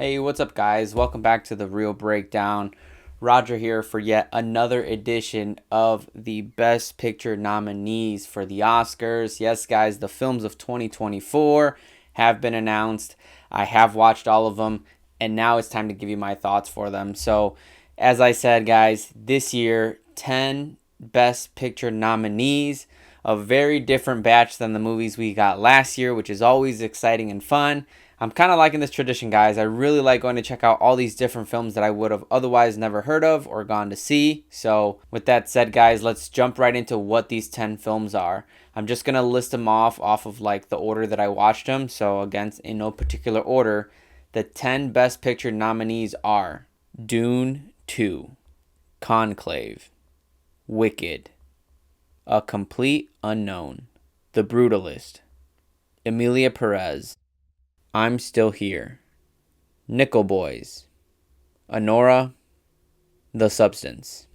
Hey, what's up, guys? Welcome back to the Real Breakdown. Roger here for yet another edition of the Best Picture nominees for the Oscars. Yes, guys, the films of 2024 have been announced. I have watched all of them, and now it's time to give you my thoughts for them. So, as I said, guys, this year, 10 Best Picture nominees, a very different batch than the movies we got last year, which is always exciting and fun. I'm kind of liking this tradition, guys. I really like going to check out all these different films that I would have otherwise never heard of or gone to see. So, with that said, guys, let's jump right into what these 10 films are. I'm just going to list them off of like the order that I watched them. So, again, in no particular order, the 10 Best Picture nominees are Dune 2, Conclave, Wicked, A Complete Unknown, The Brutalist, Emilia Perez, I'm Still Here, Nickel Boys, Anora, The Substance.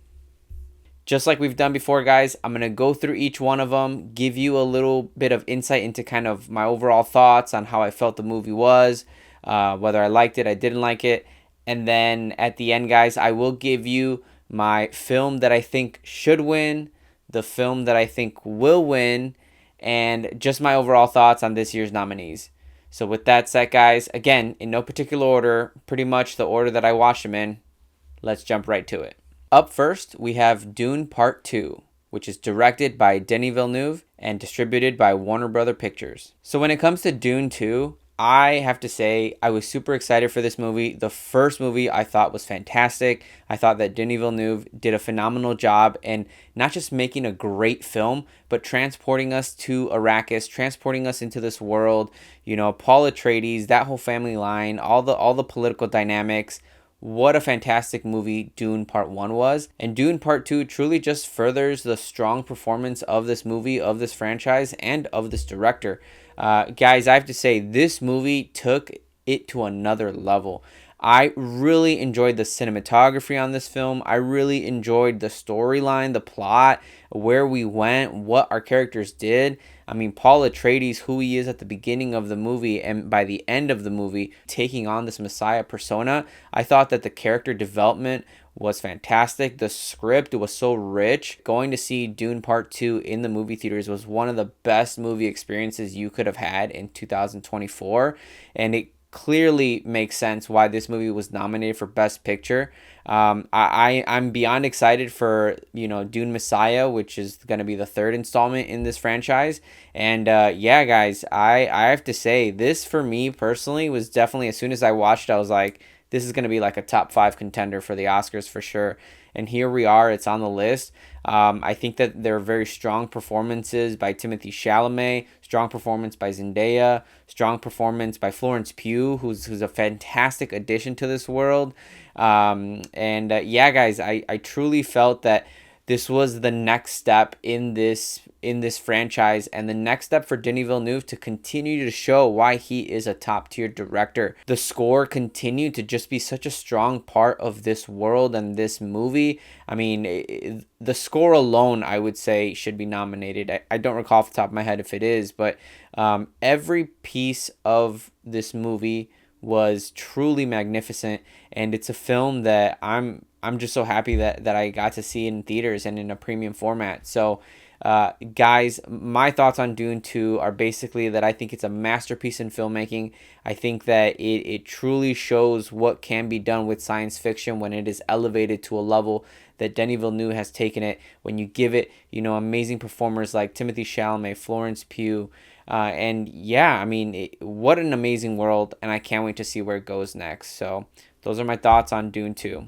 Just like we've done before, guys, I'm going to go through each one of them, give you a little bit of insight into kind of my overall thoughts on how I felt the movie was, whether I liked it, I didn't like it. And then at the end, guys, I will give you my film that I think should win, the film that I think will win, and just my overall thoughts on this year's nominees. So with that said, guys, again, in no particular order, pretty much the order that I watched them in, let's jump right to it. Up first, we have Dune Part 2, which is directed by Denis Villeneuve and distributed by Warner Brother Pictures. So when it comes to Dune 2, I have to say I was super excited for this movie. The first movie I thought was fantastic. I thought that Denis Villeneuve did a phenomenal job in not just making a great film, but transporting us to Arrakis, transporting us into this world. You know, Paul Atreides, that whole family line, all the political dynamics. What a fantastic movie Dune Part 1 was. And Dune Part 2 truly just furthers the strong performance of this movie, of this franchise, and of this director. Guys, I have to say, this movie took it to another level. I really enjoyed the cinematography on this film. I really enjoyed the storyline, the plot, where we went, what our characters did. I mean, Paul Atreides, who he is at the beginning of the movie and by the end of the movie, taking on this Messiah persona. I thought that the character development was fantastic. The script was so rich. Going to see Dune Part 2 in the movie theaters was one of the best movie experiences you could have had in 2024. And it clearly makes sense why this movie was nominated for Best Picture. I'm beyond excited for Dune Messiah, which is going to be the third installment in this franchise. And yeah, guys, I have to say this for me personally was definitely, as soon as I watched it, I was like, this is going to be like a top 5 contender for the Oscars for sure. And here we are, it's on the list. I think that there are very strong performances by Timothée Chalamet, strong performance by Zendaya, strong performance by Florence Pugh, who's a fantastic addition to this world. Yeah, guys, I truly felt that this was the next step in this franchise, and the next step for Denis Villeneuve to continue to show why he is a top tier director. The score continued to just be such a strong part of this world and this movie. I mean, the score alone, I would say, should be nominated. I don't recall off the top of my head if it is, but every piece of this movie was truly magnificent, and it's a film that I'm just so happy that I got to see in theaters and in a premium format. So guys, my thoughts on Dune 2 are basically that I think it's a masterpiece in filmmaking. I think that it truly shows what can be done with science fiction when it is elevated to a level that Denis Villeneuve has taken it. When you give it, amazing performers like Timothée Chalamet, Florence Pugh, and yeah, I mean, what an amazing world, and I can't wait to see where it goes next. So those are my thoughts on Dune 2.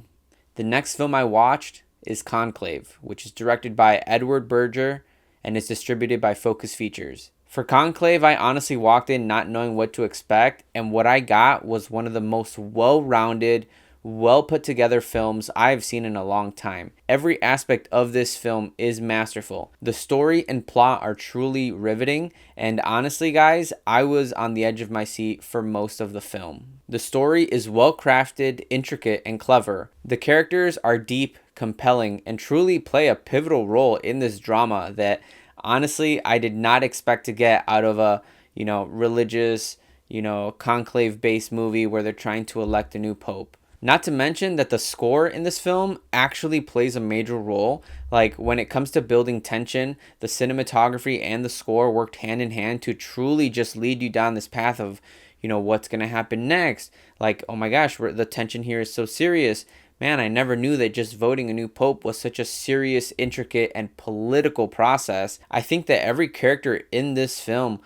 The next film I watched is Conclave, which is directed by Edward Berger and is distributed by Focus Features. For Conclave, I honestly walked in not knowing what to expect, and what I got was one of the most well-rounded, well put together films I've seen in a long time. Every aspect of this film is masterful. The story and plot are truly riveting, and honestly, guys, I was on the edge of my seat for most of the film. The story is well crafted, intricate, and clever. The characters are deep, compelling, and truly play a pivotal role in this drama that honestly I did not expect to get out of a religious conclave based movie where they're trying to elect a new pope. Not to mention that the score in this film actually plays a major role. Like when it comes to building tension, the cinematography and the score worked hand in hand to truly just lead you down this path of, what's going to happen next. Like, oh my gosh, the tension here is so serious. Man, I never knew that just voting a new pope was such a serious, intricate, and political process. I think that every character in this film,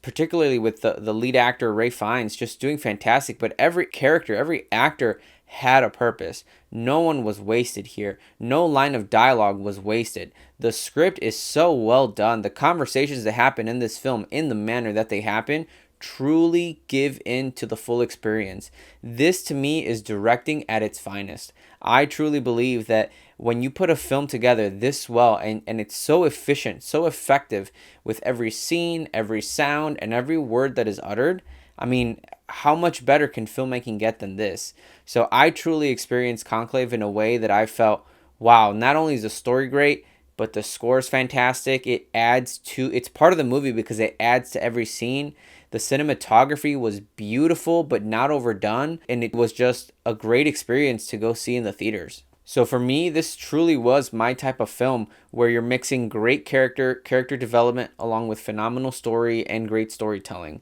particularly with the lead actor, Ray Fiennes, just doing fantastic, but every character, every actor had a purpose. No one was wasted here. No line of dialogue was wasted. The script is so well done. The conversations that happen in this film, in the manner that they happen, truly give in to the full experience. This to me is directing at its finest. I truly believe that when you put a film together this well and it's so efficient, so effective with every scene, every sound, and every word that is uttered, I mean, how much better can filmmaking get than this? So I truly experienced Conclave in a way that I felt, wow, not only is the story great, but the score is fantastic. It's part of the movie because it adds to every scene. The cinematography was beautiful, but not overdone. And it was just a great experience to go see in the theaters. So for me, this truly was my type of film where you're mixing great character development along with phenomenal story and great storytelling.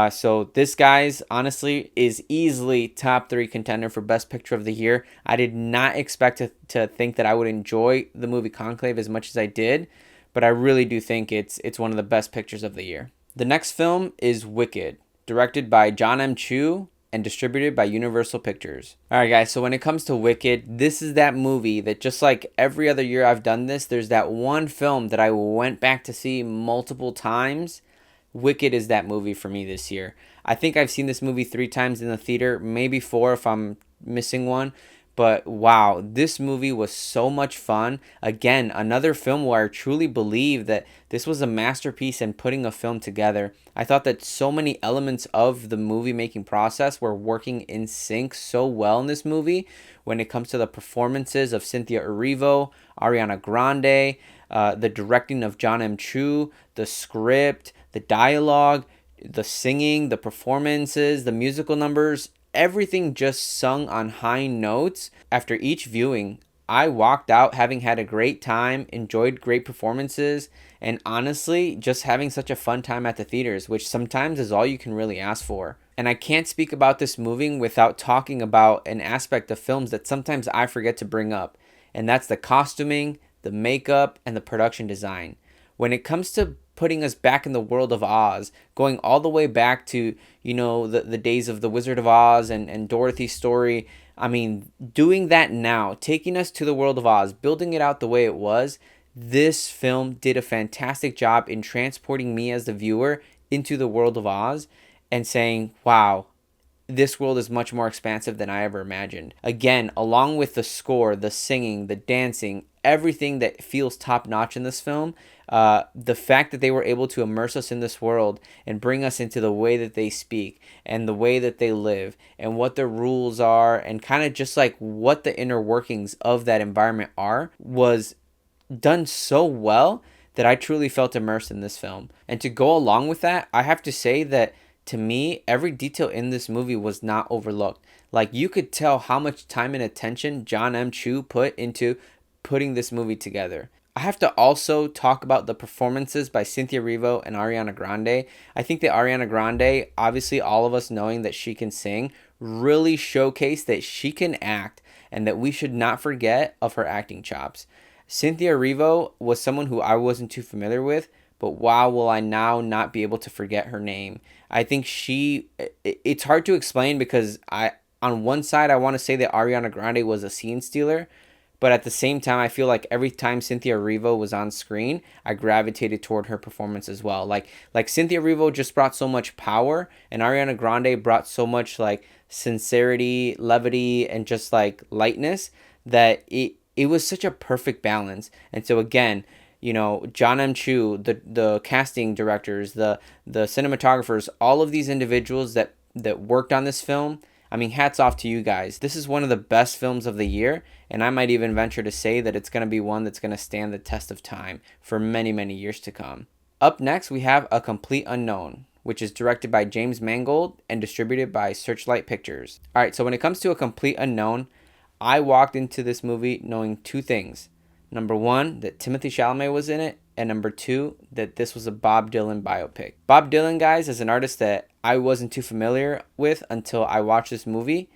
So this, guys, honestly, is easily top 3 contender for Best Picture of the Year. I did not expect to think that I would enjoy the movie Conclave as much as I did, but I really do think it's one of the best pictures of the year. The next film is Wicked, directed by Jon M. Chu and distributed by Universal Pictures. Alright guys, so when it comes to Wicked, this is that movie that just like every other year I've done this, there's that one film that I went back to see multiple times. Wicked is that movie for me this year. I think I've seen this movie 3 times in the theater, maybe 4 if I'm missing one. But wow, this movie was so much fun. Again, another film where I truly believe that this was a masterpiece in putting a film together. I thought that so many elements of the movie making process were working in sync so well in this movie. When it comes to the performances of Cynthia Erivo, Ariana Grande, the directing of Jon M. Chu, the script, the dialogue, the singing, the performances, the musical numbers, everything just sung on high notes. After each viewing, I walked out having had a great time, enjoyed great performances, and honestly, just having such a fun time at the theaters, which sometimes is all you can really ask for. And I can't speak about this movie without talking about an aspect of films that sometimes I forget to bring up, and that's the costuming, the makeup, and the production design. When it comes to putting us back in the world of Oz, going all the way back to, the days of the Wizard of Oz and Dorothy's story. I mean, doing that now, taking us to the world of Oz, building it out the way it was, this film did a fantastic job in transporting me as the viewer into the world of Oz and saying, wow, this world is much more expansive than I ever imagined. Again, along with the score, the singing, the dancing, everything that feels top notch in this film, the fact that they were able to immerse us in this world and bring us into the way that they speak and the way that they live and what their rules are and kind of just like what the inner workings of that environment are was done so well that I truly felt immersed in this film. And to go along with that, I have to say that to me, every detail in this movie was not overlooked. Like, you could tell how much time and attention Jon M. Chu put into putting this movie together. I have to also talk about the performances by Cynthia Erivo and Ariana Grande. I think that Ariana Grande, obviously all of us knowing that she can sing, really showcased that she can act and that we should not forget of her acting chops. Cynthia Erivo was someone who I wasn't too familiar with, but wow, will I now not be able to forget her name. I think it's hard to explain because on one side, I want to say that Ariana Grande was a scene stealer, but at the same time, I feel like every time Cynthia Erivo was on screen, I gravitated toward her performance as well. Like Cynthia Erivo just brought so much power, and Ariana Grande brought so much like sincerity, levity, and just like lightness that it was such a perfect balance. And so again, Jon M. Chu, the casting directors, the cinematographers, all of these individuals that worked on this film, I mean, hats off to you guys. This is one of the best films of the year, and I might even venture to say that it's going to be one that's going to stand the test of time for many, many years to come. Up next, we have A Complete Unknown, which is directed by James Mangold and distributed by Searchlight Pictures. All right, so when it comes to A Complete Unknown, I walked into this movie knowing two things. Number one, that Timothée Chalamet was in it, and number two, that this was a Bob Dylan biopic. Bob Dylan, guys, is an artist that I wasn't too familiar with until I watched this movie,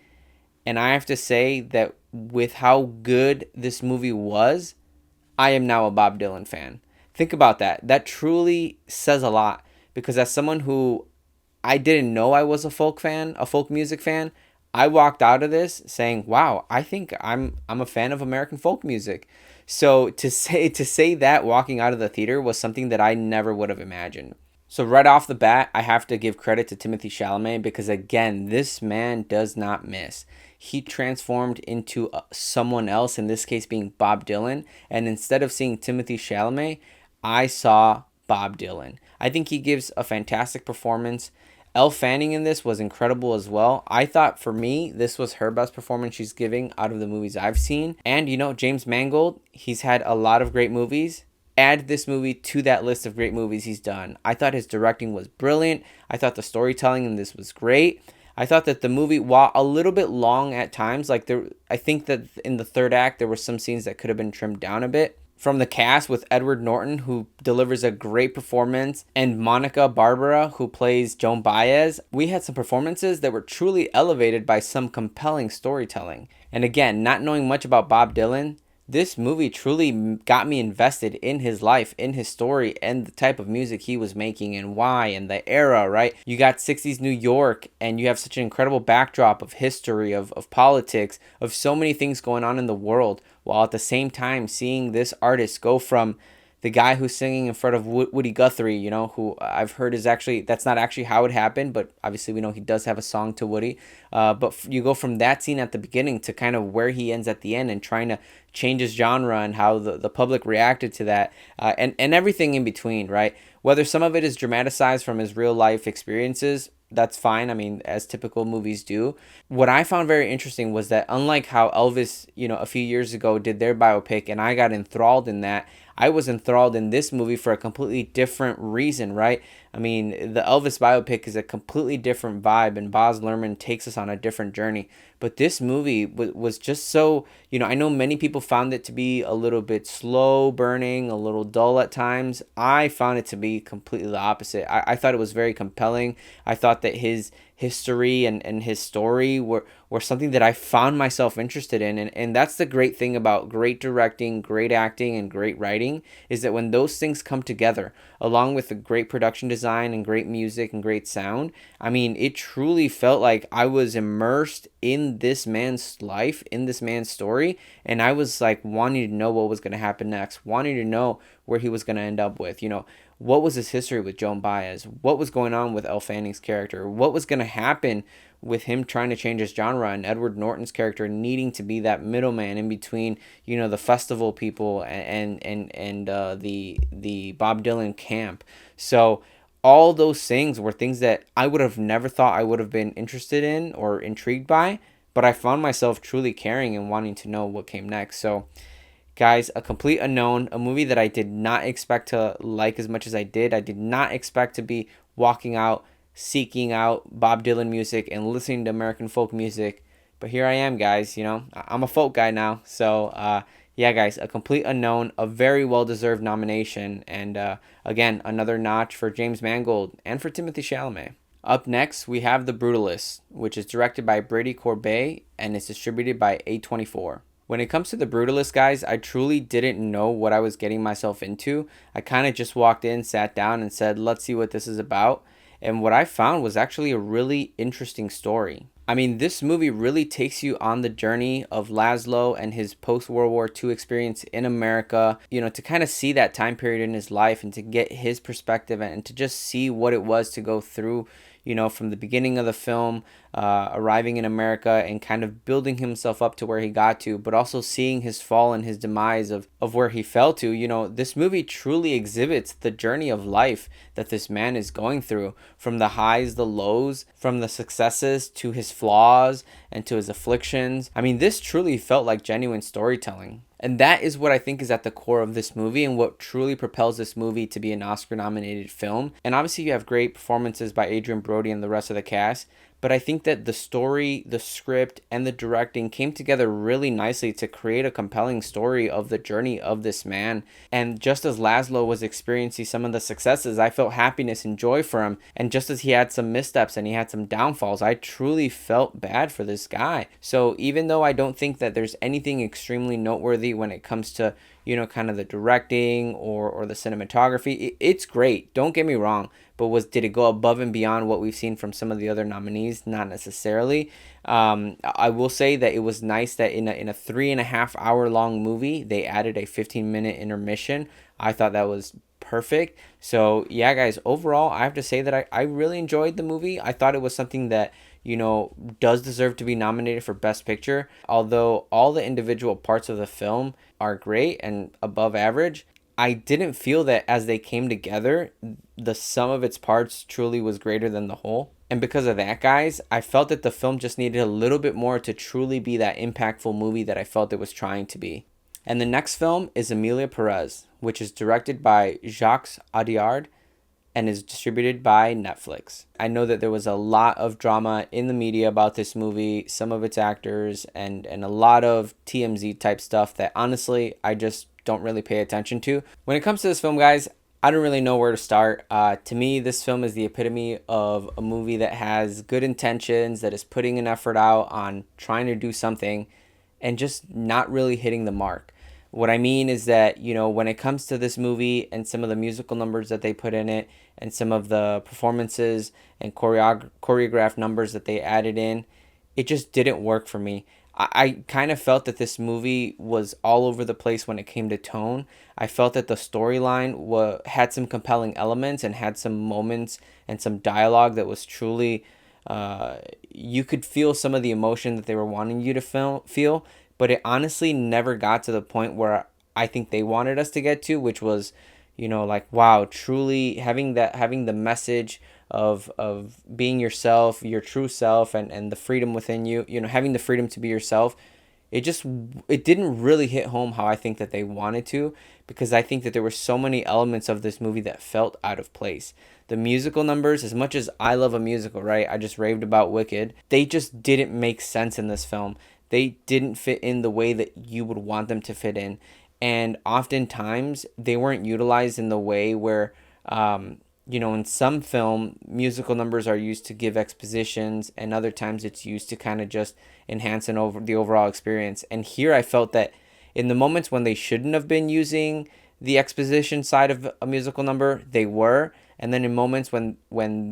and I have to say that with how good this movie was, I am now a Bob Dylan fan. Think about that. That truly says a lot, because as someone who I didn't know I was a folk music fan, I walked out of this saying, "Wow, I think I'm a fan of American folk music." So to say that walking out of the theater was something that I never would have imagined. So right off the bat, I have to give credit to Timothée Chalamet, because again, this man does not miss. He transformed into someone else, in this case being Bob Dylan, and instead of seeing Timothée Chalamet, I saw Bob Dylan. I think he gives a fantastic performance. Elle Fanning in this was incredible as well. I thought, for me, this was her best performance she's giving out of the movies I've seen. And, James Mangold, he's had a lot of great movies. Add this movie to that list of great movies he's done. I thought his directing was brilliant. I thought the storytelling in this was great. I thought that the movie, while a little bit long at times, I think that in the third act, there were some scenes that could have been trimmed down a bit. From the cast, with Edward Norton, who delivers a great performance, and Monica Barbara, who plays Joan Baez, we had some performances that were truly elevated by some compelling storytelling. And again, not knowing much about Bob Dylan, this movie truly got me invested in his life, in his story, and the type of music he was making and why, and the era, right? You got 60s New York, and you have such an incredible backdrop of history, of politics, of so many things going on in the world, while at the same time seeing this artist go from the guy who's singing in front of Woody Guthrie, who I've heard that's not actually how it happened, but obviously we know he does have a song to Woody. But you go from that scene at the beginning to kind of where he ends at the end, and trying to change his genre and how the public reacted to that, and everything in between, right? Whether some of it is dramatized from his real life experiences, that's fine. I mean, as typical movies do. What I found very interesting was that, unlike how Elvis, a few years ago did their biopic, and I got enthralled in that, I was enthralled in this movie for a completely different reason, right? I mean, the Elvis biopic is a completely different vibe, and Baz Luhrmann takes us on a different journey. But this movie was just so, I know many people found it to be a little bit slow burning, a little dull at times. I found it to be completely the opposite. I thought it was very compelling. I thought that his history and his story were something that I found myself interested in. And that's the great thing about great directing, great acting, and great writing, is that when those things come together, along with the great production design and great music and great sound, I mean, it truly felt like I was immersed in this man's life, in this man's story, and I was like wanting to know what was going to happen next, wanting to know where he was going to end up with, what was his history with Joan Baez, what was going on with Elle Fanning's character, what was going to happen with him trying to change his genre, and Edward Norton's character needing to be that middleman in between, the festival people and the Bob Dylan camp. So all those things were things that I would have never thought I would have been interested in or intrigued by, but I found myself truly caring and wanting to know what came next. So, guys, A Complete Unknown, a movie that I did not expect to like as much as I did. I did not expect to be walking out, seeking out Bob Dylan music and listening to American folk music. But here I am, guys. I'm a folk guy now. So, yeah, guys, A Complete Unknown, a very well-deserved nomination. And, again, another notch for James Mangold and for Timothée Chalamet. Up next, we have The Brutalist, which is directed by Brady Corbet and is distributed by A24. When it comes to The Brutalist, guys, I truly didn't know what I was getting myself into. I kind of just walked in, sat down, and said, let's see what this is about. And what I found was actually a really interesting story. I mean, this movie really takes you on the journey of Laszlo and his post-World War II experience in America, to kind of see that time period in his life and to get his perspective and to just see what it was to go through, from the beginning of the film, arriving in America and kind of building himself up to where he got to, but also seeing his fall and his demise of where he fell to. This movie truly exhibits the journey of life that this man is going through, from the highs, the lows, from the successes to his flaws and to his afflictions. I mean, this truly felt like genuine storytelling. And that is what I think is at the core of this movie and what truly propels this movie to be an Oscar nominated film. And obviously, you have great performances by Adrian Brody and the rest of the cast. But I think that the story, the script, and the directing came together really nicely to create a compelling story of the journey of this man. And just as Laszlo was experiencing some of the successes, I felt happiness and joy for him. And just as he had some missteps and he had some downfalls, I truly felt bad for this guy. So even though I don't think that there's anything extremely noteworthy when it comes to, kind of the directing or the cinematography, it's great. Don't get me wrong. But did it go above and beyond what we've seen from some of the other nominees? Not necessarily. I will say that it was nice that in a 3.5 hour long movie, they added a 15-minute intermission. I thought that was perfect. So yeah, guys, overall, I have to say that I really enjoyed the movie. I thought it was something that, does deserve to be nominated for Best Picture. Although all the individual parts of the film are great and above average, I didn't feel that as they came together, the sum of its parts truly was greater than the whole. And because of that, guys, I felt that the film just needed a little bit more to truly be that impactful movie that I felt it was trying to be. And the next film is Emilia Perez, which is directed by Jacques Audiard and is distributed by Netflix. I know that there was a lot of drama in the media about this movie, some of its actors, and a lot of TMZ type stuff that honestly I just don't really pay attention to. When it comes to this film, guys, I don't really know where to start. To me, this film is the epitome of a movie that has good intentions, that is putting an effort out on trying to do something, and just not really hitting the mark. What I mean is that, when it comes to this movie and some of the musical numbers that they put in it and some of the performances and choreographed numbers that they added in, it just didn't work for me. I kind of felt that this movie was all over the place when it came to tone. I felt that the storyline had some compelling elements and had some moments and some dialogue that was truly, you could feel some of the emotion that they were wanting you to feel, but it honestly never got to the point where I think they wanted us to get to, which was, like, wow, truly having the message of being yourself, your true self, and the freedom within you, having the freedom to be yourself. It didn't really hit home how I think that they wanted to, because I think that there were so many elements of this movie that felt out of place. The musical numbers, as much as I love a musical, right? I just raved about Wicked. They just didn't make sense in this film. They didn't fit in the way that you would want them to fit in. And oftentimes they weren't utilized in the way where, in some film, musical numbers are used to give expositions, and other times it's used to kind of just enhance the overall experience. And here I felt that in the moments when they shouldn't have been using the exposition side of a musical number, they were. And then in moments when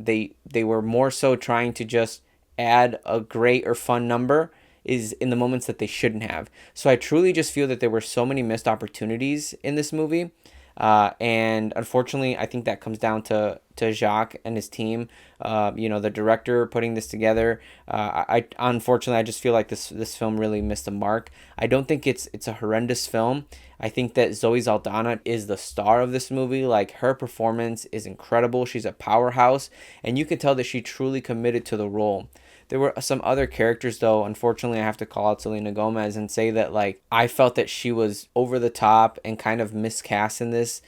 they were more so trying to just add a great or fun number, is in the moments that they shouldn't have. So I truly just feel that there were so many missed opportunities in this movie. And unfortunately, I think that comes down to Jacques and his team. The director putting this together. I unfortunately, I just feel like this film really missed the mark. I don't think it's a horrendous film. I think that Zoe Saldana is the star of this movie. Like, her performance is incredible. She's a powerhouse, and you can tell that she truly committed to the role. There were some other characters, though. Unfortunately, I have to call out Selena Gomez and say that, like, I felt that she was over the top and kind of miscast in this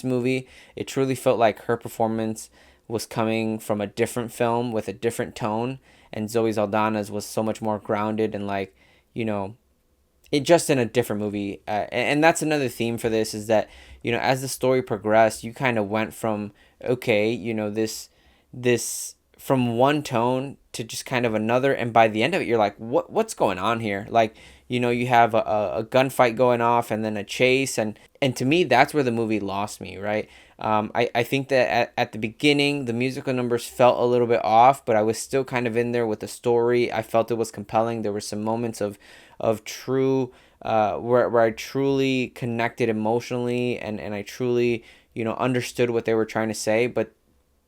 movie. It truly felt like her performance was coming from a different film with a different tone, and Zoe Saldana's was so much more grounded and, like, it just in a different movie. And that's another theme for this, is that, as the story progressed, you kind of went from, okay, this from one tone to just kind of another, and by the end of it, you're like, what's going on here? Like, you have a gunfight going off and then a chase, and to me, that's where the movie lost me, right? I think that at the beginning, the musical numbers felt a little bit off, but I was still kind of in there with the story. I felt it was compelling. There were some moments of true, where I truly connected emotionally, and I truly, understood what they were trying to say, but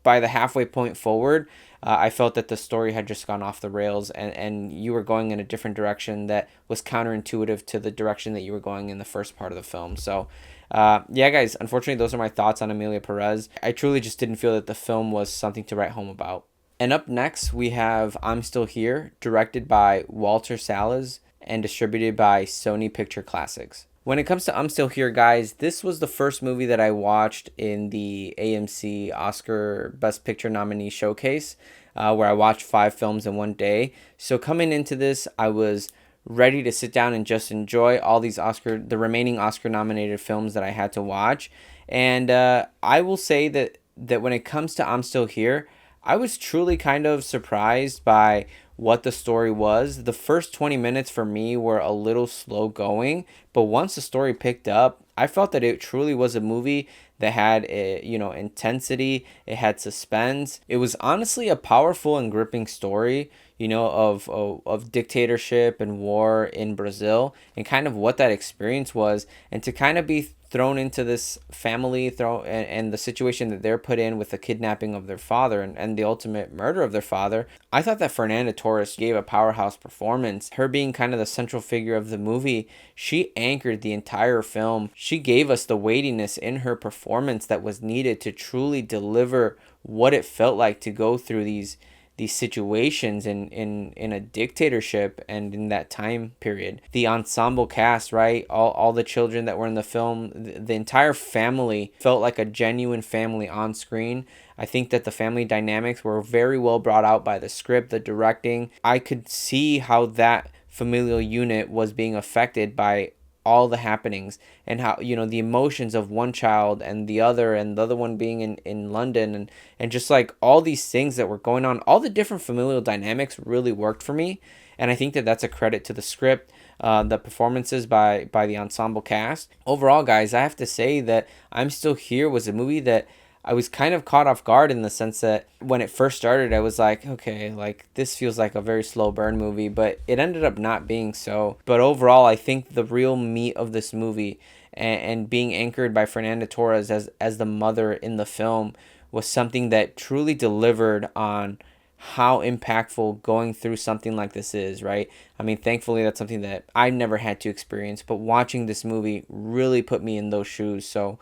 by the halfway point forward, I felt that the story had just gone off the rails, and you were going in a different direction that was counterintuitive to the direction that you were going in the first part of the film. So, yeah, guys, unfortunately, those are my thoughts on Emilia Perez. I truly just didn't feel that the film was something to write home about. And up next, we have I'm Still Here, directed by Walter Salles and distributed by Sony Picture Classics. When it comes to I'm Still Here, guys, this was the first movie that I watched in the AMC Oscar Best Picture nominee showcase, where I watched 5 films in one day. So coming into this, I was ready to sit down and just enjoy all these the remaining Oscar nominated films that I had to watch. And I will say that when it comes to I'm Still Here, I was truly kind of surprised by what the story was. The first 20 minutes for me were a little slow going, but once the story picked up, I felt that it truly was a movie that had intensity, it had suspense. It was honestly a powerful and gripping story, of dictatorship and war in Brazil, and kind of what that experience was, and to kind of be thrown into this family and the situation that they're put in with the kidnapping of their father and the ultimate murder of their father. I thought that Fernanda Torres gave a powerhouse performance. Her being kind of the central figure of the movie, she anchored the entire film. She gave us the weightiness in her performance that was needed to truly deliver what it felt like to go through these situations in a dictatorship and in that time period. The ensemble cast, right? All the children that were in the film, the entire family felt like a genuine family on screen. I think that the family dynamics were very well brought out by the script, the directing. I could see how that familial unit was being affected by all the happenings, and how the emotions of one child and the other one being in London, and just like all these things that were going on, all the different familial dynamics really worked for me. And I think that that's a credit to the script, the performances by the ensemble cast. Overall, guys, I have to say that I'm Still Here was a movie that I was kind of caught off guard, in the sense that when it first started, I was like, okay, like this feels like a very slow burn movie, but it ended up not being so. But overall, I think the real meat of this movie, and being anchored by Fernanda Torres as the mother in the film, was something that truly delivered on how impactful going through something like this is, right? I mean, thankfully, that's something that I never had to experience, but watching this movie really put me in those shoes. So,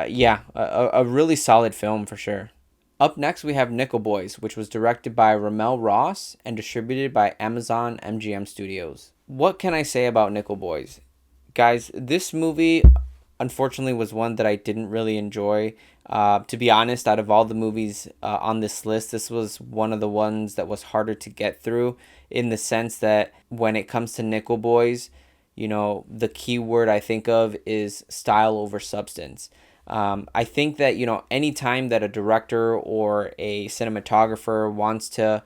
yeah, a really solid film for sure. Up next, we have Nickel Boys, which was directed by Ramel Ross and distributed by Amazon MGM Studios. What can I say about Nickel Boys? Guys, this movie unfortunately was one that I didn't really enjoy. To be honest, out of all the movies on this list, this was one of the ones that was harder to get through, in the sense that when it comes to Nickel Boys, the key word I think of is style over substance. I think that, anytime that a director or a cinematographer wants to,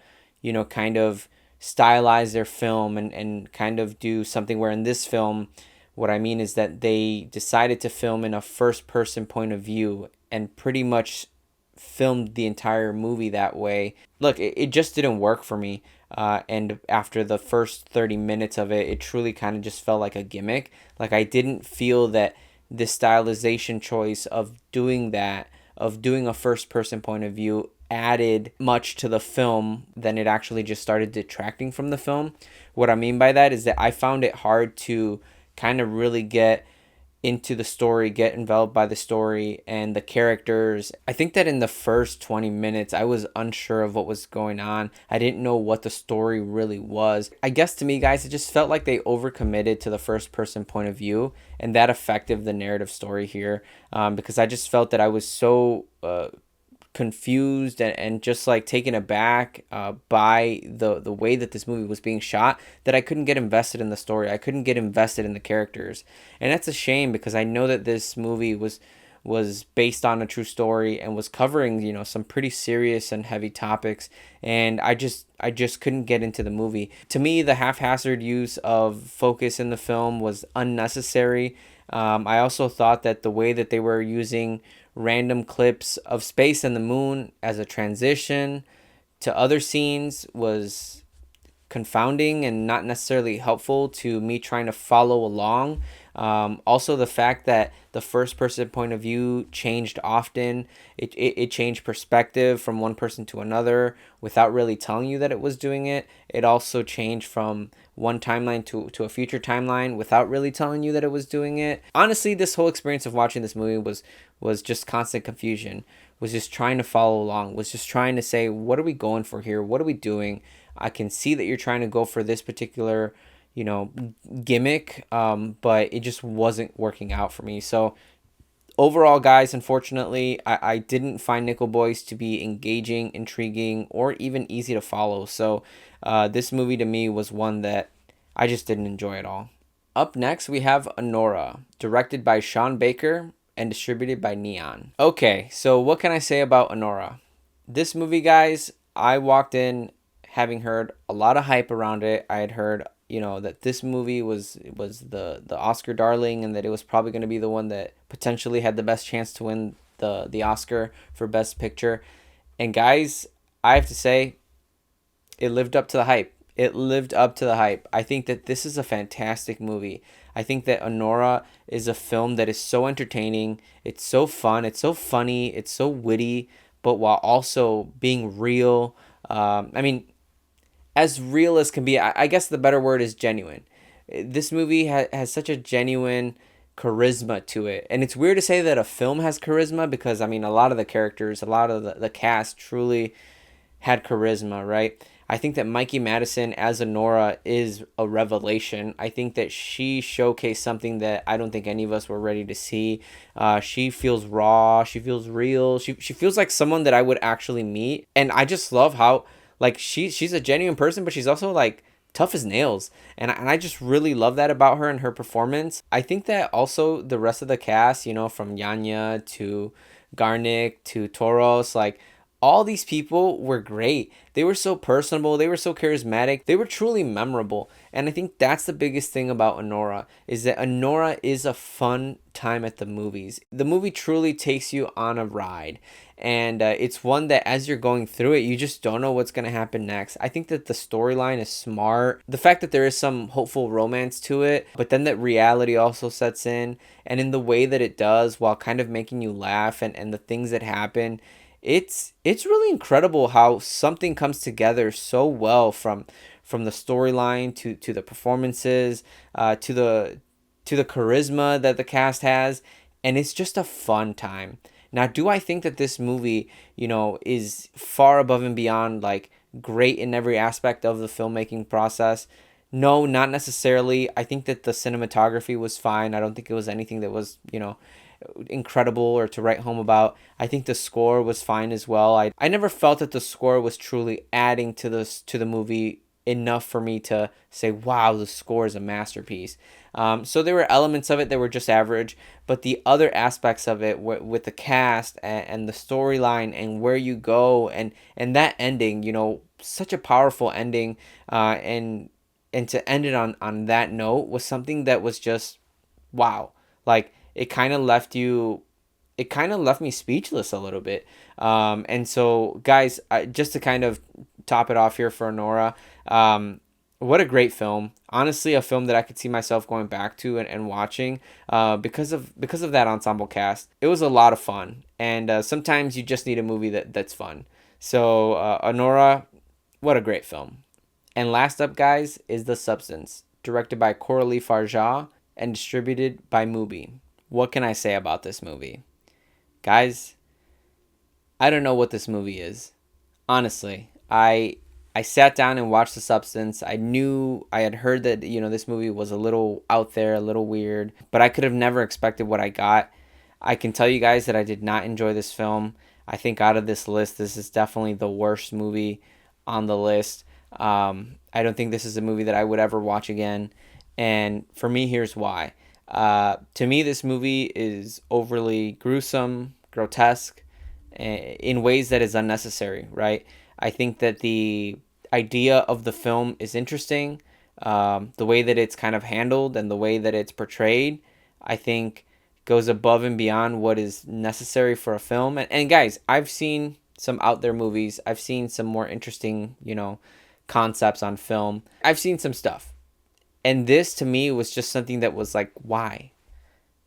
kind of stylize their film, and kind of do something where in this film, what I mean is that they decided to film in a first person point of view and pretty much filmed the entire movie that way. Look, it just didn't work for me. And after the first 30 minutes of it, it truly kind of just felt like a gimmick. Like, I didn't feel that this stylization choice of doing that, of doing a first person point of view, added much to the film than it actually just started detracting from the film. What I mean by that is that I found it hard to kind of really get into the story, get enveloped by the story and the characters. I think that in the first 20 minutes, I was unsure of what was going on. I didn't know what the story really was. I guess to me, guys, it just felt like they overcommitted to the first person point of view, and that affected the narrative story here, because I just felt that I was so confused and just like taken aback by the way that this movie was being shot, that I couldn't get invested in the story. I couldn't get invested in the characters. And that's a shame, because I know that this movie was based on a true story and was covering, some pretty serious and heavy topics, and I just couldn't get into the movie. To me, the haphazard use of focus in the film was unnecessary. I also thought that the way that they were using random clips of space and the moon as a transition to other scenes was confounding and not necessarily helpful to me trying to follow along. Also, the fact that the first person point of view changed often, it changed perspective from one person to another without really telling you that it was doing it. It also changed from one timeline to a future timeline without really telling you that it was doing it. Honestly, this whole experience of watching this movie was just constant confusion, was just trying to follow along, was just trying to say, what are we going for here? What are we doing? I can see that you're trying to go for this particular, gimmick, but it just wasn't working out for me. So overall, guys, unfortunately, I didn't find Nickel Boys to be engaging, intriguing, or even easy to follow. So this movie to me was one that I just didn't enjoy at all. Up next, we have Anora, directed by Sean Baker and distributed by Neon. Okay, so what can I say about Anora? This movie, guys, I walked in having heard a lot of hype around it. I had heard, that this movie was the Oscar darling, and that it was probably going to be the one that potentially had the best chance to win the Oscar for Best Picture. And guys, I have to say, it lived up to the hype. It lived up to the hype. I think that this is a fantastic movie. I think that Anora is a film that is so entertaining. It's so fun. It's so funny. It's so witty, but while also being real. I mean, as real as can be. I guess the better word is genuine. This movie has such a genuine charisma to it. And it's weird to say that a film has charisma because, I mean, a lot of the characters, a lot of the cast truly had charisma, right? I think that Mikey Madison as Anora is a revelation. I think that she showcased something that I don't think any of us were ready to see. She feels raw. She feels real. She feels like someone that I would actually meet. And I just love how, like, she's a genuine person, but she's also, like, tough as nails. And I just really love that about her and her performance. I think that also the rest of the cast, from Yanya to Garnick to Toros, like, all these people were great. They were so personable. They were so charismatic. They were truly memorable. And I think that's the biggest thing about Anora, is that Anora is a fun time at the movies. The movie truly takes you on a ride. And it's one that as you're going through it, you just don't know what's going to happen next. I think that the storyline is smart. The fact that there is some hopeful romance to it, but then that reality also sets in. And in the way that it does, while kind of making you laugh and the things that happen, it's really incredible how something comes together so well from the storyline to the performances, to the charisma that the cast has, and it's just a fun time. Now, do I think that this movie, is far above and beyond, like, great in every aspect of the filmmaking process? No, not necessarily. I think that the cinematography was fine. I don't think it was anything that was, incredible or to write home about. I think the score was fine as well. I never felt that the score was truly adding to the movie enough for me to say, wow, the score is a masterpiece. So there were elements of it that were just average, but the other aspects of it with the cast and the storyline and where you go and that ending, such a powerful ending, and to end it on that note was something that was just wow. Like, it kind of left me speechless a little bit. And so, guys, just to kind of top it off here for Anora, what a great film. Honestly, a film that I could see myself going back to and watching because of that ensemble cast. It was a lot of fun. And sometimes you just need a movie that's fun. So, Anora, what a great film. And last up, guys, is The Substance, directed by Coralie Farjah and distributed by Mubi. What can I say about this movie? Guys, I don't know what this movie is. Honestly, I sat down and watched The Substance. I had heard that, this movie was a little out there, a little weird, but I could have never expected what I got. I can tell you guys that I did not enjoy this film. I think out of this list, this is definitely the worst movie on the list. I don't think this is a movie that I would ever watch again. And for me, here's why. To me, this movie is overly gruesome, grotesque, in ways that is unnecessary, right? I think that the idea of the film is interesting. The way that it's kind of handled and the way that it's portrayed, I think goes above and beyond what is necessary for a film. And guys, I've seen some out there movies. I've seen some more interesting, concepts on film. I've seen some stuff. And this to me was just something that was like, why?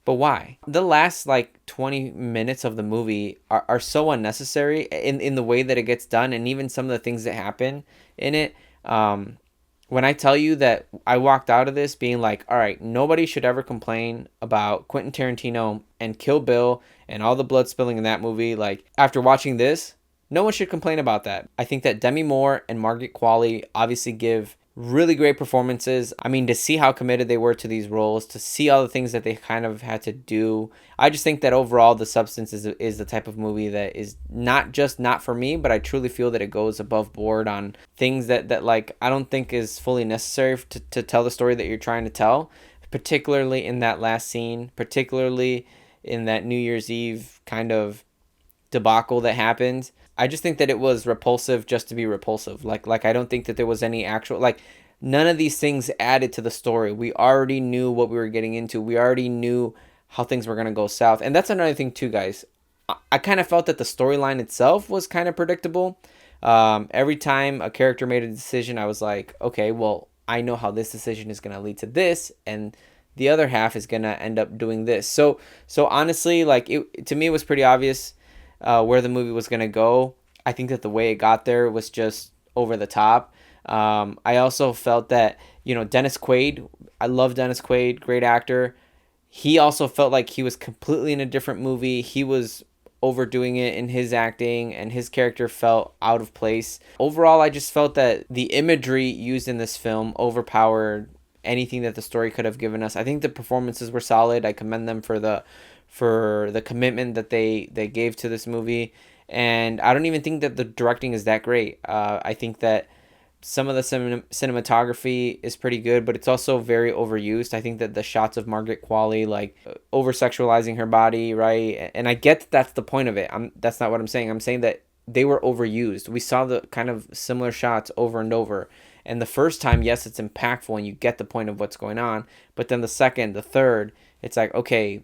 But why? The last 20 minutes of the movie are so unnecessary in the way that it gets done, and even some of the things that happen in it. When I tell you that I walked out of this being like, all right, nobody should ever complain about Quentin Tarantino and Kill Bill and all the blood spilling in that movie. Like, after watching this, no one should complain about that. I think that Demi Moore and Margaret Qualley obviously give Really great performances. I mean, to see how committed they were to these roles, to see all the things that they kind of had to do. I just think that overall, The Substance is the type of movie that is not just not for me, but I truly feel that it goes above board on things that like I don't think is fully necessary to tell the story that you're trying to tell, particularly in that last scene, particularly in that New Year's Eve kind of debacle that happened. I just think that it was repulsive just to be repulsive. Like I don't think that there was any actual like none of these things added to the story. We already knew what we were getting into. We already knew how things were gonna go south. And that's another thing too, guys. I kind of felt that the storyline itself was kind of predictable. Every time a character made a decision, I was like, okay, well, I know how this decision is gonna lead to this, and the other half is gonna end up doing this. So honestly, like it to me, it was pretty obvious where the movie was gonna go. I think that the way it got there was just over the top. I also felt that Dennis Quaid. I love Dennis Quaid, great actor. He also felt like he was completely in a different movie. He was overdoing it in his acting, and his character felt out of place. Overall, I just felt that the imagery used in this film overpowered anything that the story could have given us. I think the performances were solid. I commend them for the commitment that they gave to this movie. And I don't even think that the directing is that great. I think that some of the cinematography is pretty good, but it's also very overused. I think that the shots of Margaret Qualley, like over sexualizing her body, right? And I get that that's the point of it. That's not what I'm saying. I'm saying that they were overused. We saw the kind of similar shots over and over. And the first time, yes, it's impactful and you get the point of what's going on. But then the second, the third, it's like, okay,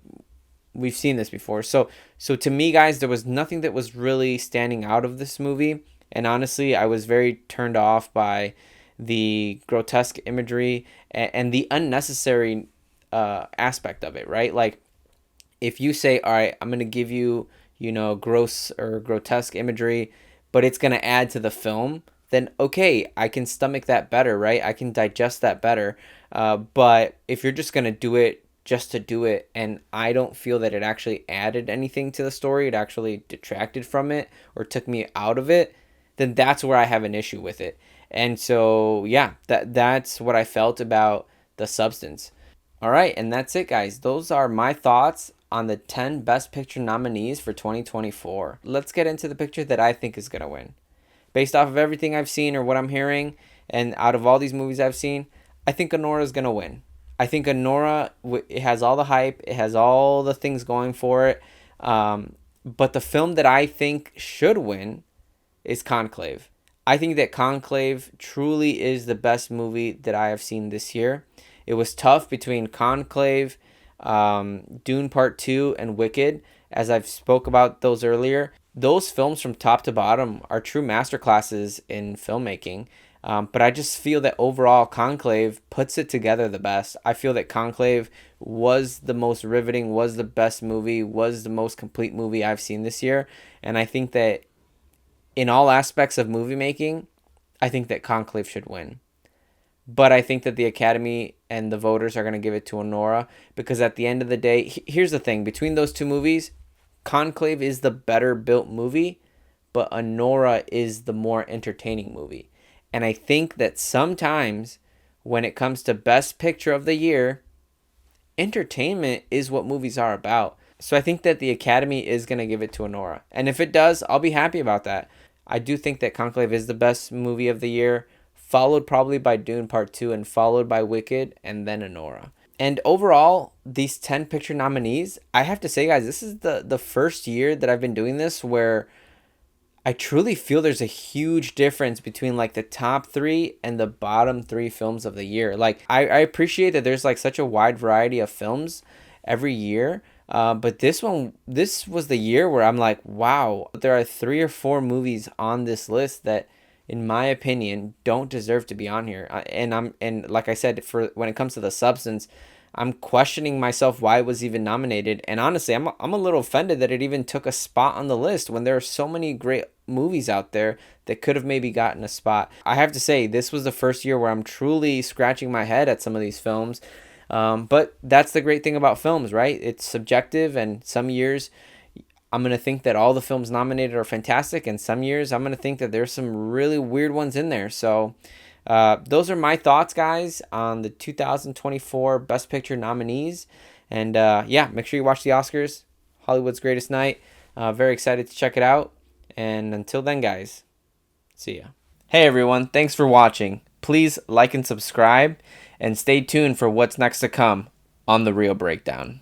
we've seen this before. So to me, guys, there was nothing that was really standing out of this movie. And honestly, I was very turned off by the grotesque imagery and the unnecessary aspect of it, right? Like, if you say, all right, I'm going to give you, gross or grotesque imagery, but it's going to add to the film, then okay, I can stomach that better, right? I can digest that better. But if you're just going to do it just to do it, and I don't feel that it actually added anything to the story, it actually detracted from it or took me out of it, then that's where I have an issue with it. And so, yeah, that's what I felt about The Substance. All right, and that's it, guys. Those are my thoughts on the 10 Best Picture nominees for 2024. Let's get into the picture that I think is going to win. Based off of everything I've seen or what I'm hearing, and out of all these movies I've seen, I think Anora is going to win. I think Anora, it has all the hype, it has all the things going for it. But the film that I think should win is Conclave. I think that Conclave truly is the best movie that I have seen this year. It was tough between Conclave, Dune Part 2, and Wicked, as I've spoke about those earlier. Those films from top to bottom are true masterclasses in filmmaking. But I just feel that overall Conclave puts it together the best. I feel that Conclave was the most riveting, was the best movie, was the most complete movie I've seen this year. And I think that in all aspects of movie making, I think that Conclave should win. But I think that the Academy and the voters are going to give it to Anora because at the end of the day, here's the thing. Between those two movies, Conclave is the better built movie, but Anora is the more entertaining movie. And I think that sometimes when it comes to Best Picture of the Year, entertainment is what movies are about. So I think that the Academy is going to give it to Anora. And if it does, I'll be happy about that. I do think that Conclave is the best movie of the year, followed probably by Dune Part 2 and followed by Wicked and then Anora. And overall, these 10 picture nominees, I have to say, guys, this is the first year that I've been doing this where I truly feel there's a huge difference between like the top 3 and the bottom 3 films of the year. Like I appreciate that there's like such a wide variety of films every year. But this was the year where I'm like, wow, there are 3 or 4 movies on this list that, in my opinion, don't deserve to be on here. And like I said, for when it comes to The Substance, I'm questioning myself why it was even nominated. And honestly, I'm a little offended that it even took a spot on the list when there are so many great movies out there that could have maybe gotten a spot. I have to say, this was the first year where I'm truly scratching my head at some of these films. But that's the great thing about films, right? It's subjective, and some years I'm going to think that all the films nominated are fantastic, and some years I'm going to think that there's some really weird ones in there. So Those are my thoughts, guys, on the 2024 Best Picture nominees. And yeah, make sure you watch the Oscars, Hollywood's Greatest Night. Very excited to check it out. And until then, guys, see ya. Hey, everyone. Thanks for watching. Please like and subscribe, and stay tuned for what's next to come on The Real Breakdown.